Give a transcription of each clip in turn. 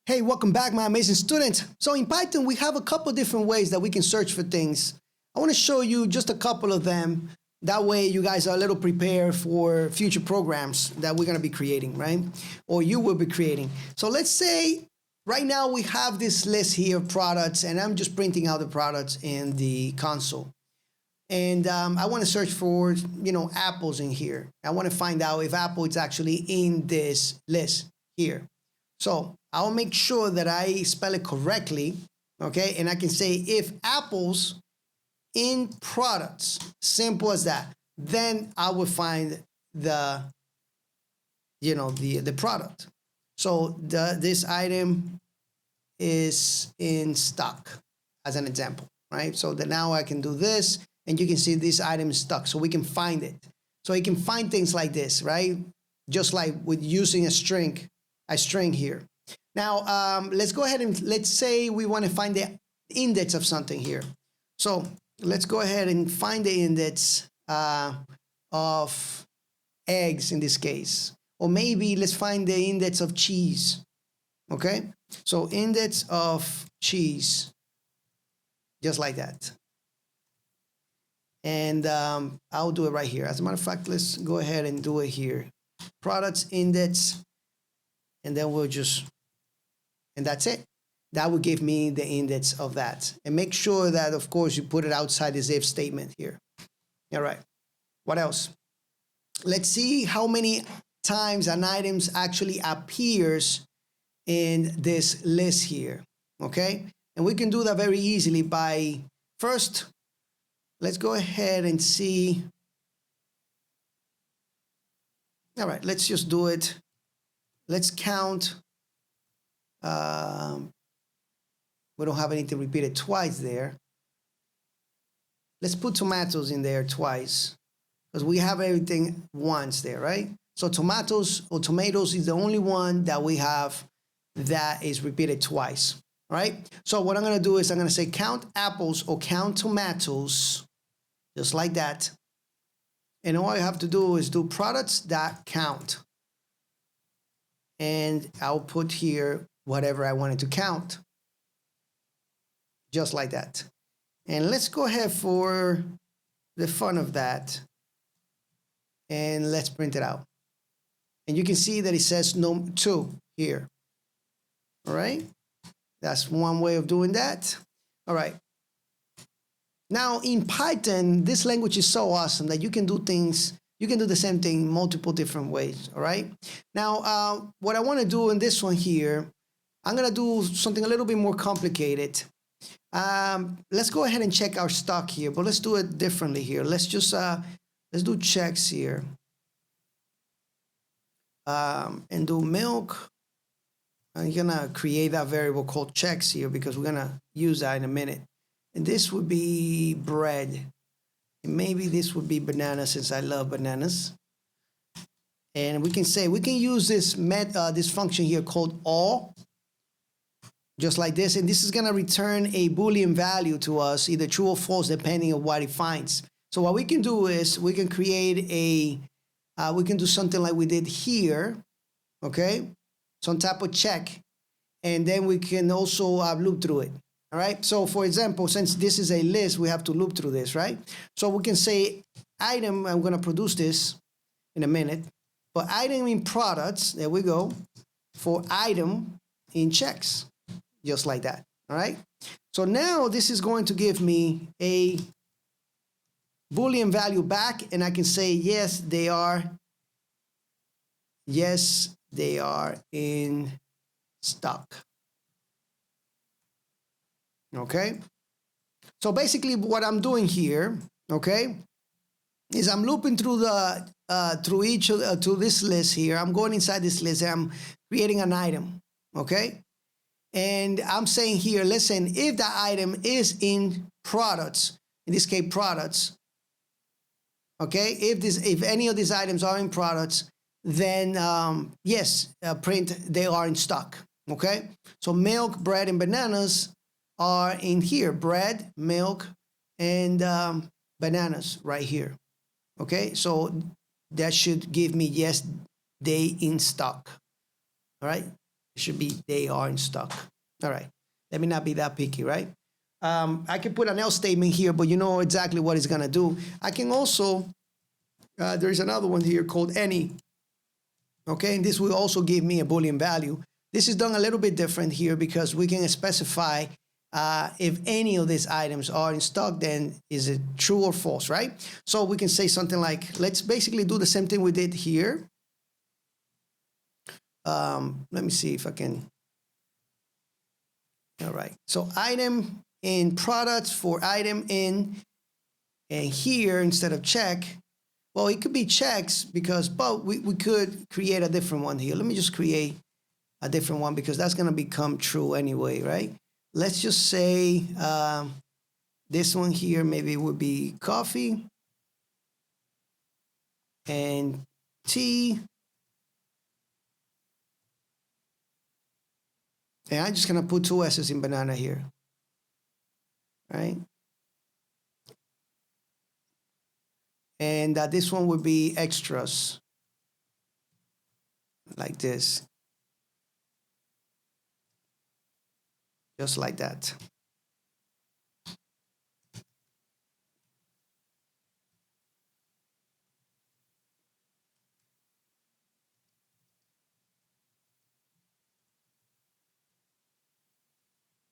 Hey, welcome back, my amazing students. So in Python, we have a couple different ways that we can search for things. I want to show you just a couple of them. That way you guys are a little prepared for future programs that we're going to be creating, right? Or you will be creating. So let's say right now we have this list here of products, and I'm just printing out the products in the console. And I want to search for, apples in here. I want to find out if apple is actually in this list here. So I'll make sure that I spell it correctly, okay? And I can say if apples in products, simple as that, then I will find the product. So this item is in stock, as an example, right? So that now I can do this, and you can see this item is stuck, so we can find it. So you can find things like this, right? Just like with using a string here. Now, let's go ahead and let's say we want to find the index of something here. So let's go ahead and find the index of eggs in this case. Or maybe let's find the index of cheese, okay? So index of cheese, just like that. And I'll do it right here. As a matter of fact, let's go ahead and do it here. Products index, and then and that's it. That will give me the index of that. And make sure that, of course, you put it outside this if statement here. All right. What else? Let's see how many times an item actually appears in this list here. Okay? And we can do that very easily by first, let's go ahead and see. All right, let's just do it. Let's count. We don't have anything repeated twice there. Let's put tomatoes in there twice, because we have everything once there, right? So tomatoes is the only one that we have that is repeated twice, right? So what I'm going to do is I'm going to say count apples or count tomatoes, just like that. And all I have to do is do products.count. And I'll put here whatever I wanted to count, just like that. And let's go ahead for the fun of that, and let's print it out. And you can see that it says no 2 here. All right, that's one way of doing that. All right. Now in Python, this language is so awesome that you can do things. You can do the same thing multiple different ways, all right? Now, what I want to do in this one here, I'm going to do something a little bit more complicated. Let's go ahead and check our stock here, but let's do it differently here. Let's just, let's do checks here. And do milk. I'm going to create that variable called checks here because we're going to use that in a minute. And this would be bread. And maybe this would be banana, since I love bananas. And we can say, we can use this this function here called all, just like this. And this is going to return a Boolean value to us, either true or false, depending on what it finds. So what we can do is we can create we can do something like we did here, okay? Some type of check. And then we can also loop through it. All right, so for example, since this is a list, we have to loop through this, right? So we can say item, I'm going to produce this in a minute, but item in products, there we go, for item in checks, just like that, all right? So now this is going to give me a Boolean value back, and I can say, yes, they are in stock. Okay, so basically what I'm doing here, okay, is I'm looping through the to this list here. I'm going inside this list and I'm creating an item, okay, and I'm saying here, listen, if the item is in products, in this case products, okay, if any of these items are in products, then yes, print they are in stock. Okay, so milk, bread, and bananas are in here, bread, milk, and bananas right here. Okay, so that should give me yes, they in stock. All right, It should be they are in stock. All right. Let me not be that picky, right? I can put an else statement here, but you know exactly what it's going to do. I can also, there's another one here called any. Okay, and this will also give me a Boolean value. This is done a little bit different here because we can specify if any of these items are in stock, then is it true or false, right? So we can say something like, let's basically do the same thing we did here. Let me see if I can. All right, so item in products for item in, and here instead of check, well, it could be checks because, but we could create a different one here. Let me just create a different one because that's going to become true anyway, right? Let's just say this one here maybe would be coffee and tea. And I'm just going to put 2 S's in banana here, right? And this one would be extras, like this. Just like that.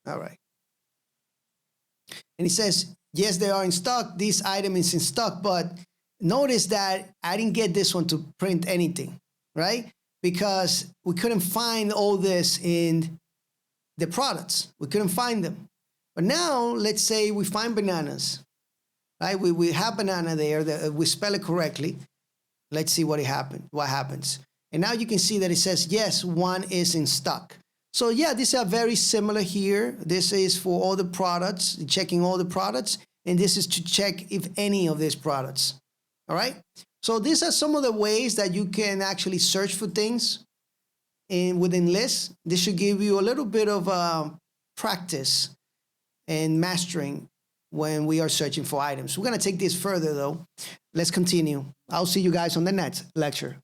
All right. And it says, yes, they are in stock. This item is in stock, but notice that I didn't get this one to print anything, right? Because we couldn't find all this in the products. We couldn't find them. But now, let's say we find bananas, right? We have banana there, we spell it correctly. Let's see what happens. And now you can see that it says, yes, one is in stock. So yeah, these are very similar here. This is for all the products, checking all the products. And this is to check if any of these products. All right. So these are some of the ways that you can actually search for things within lists. This should give you a little bit of practice and mastering when we are searching for items. We're going to take this further though. Let's continue. I'll see you guys on the next lecture.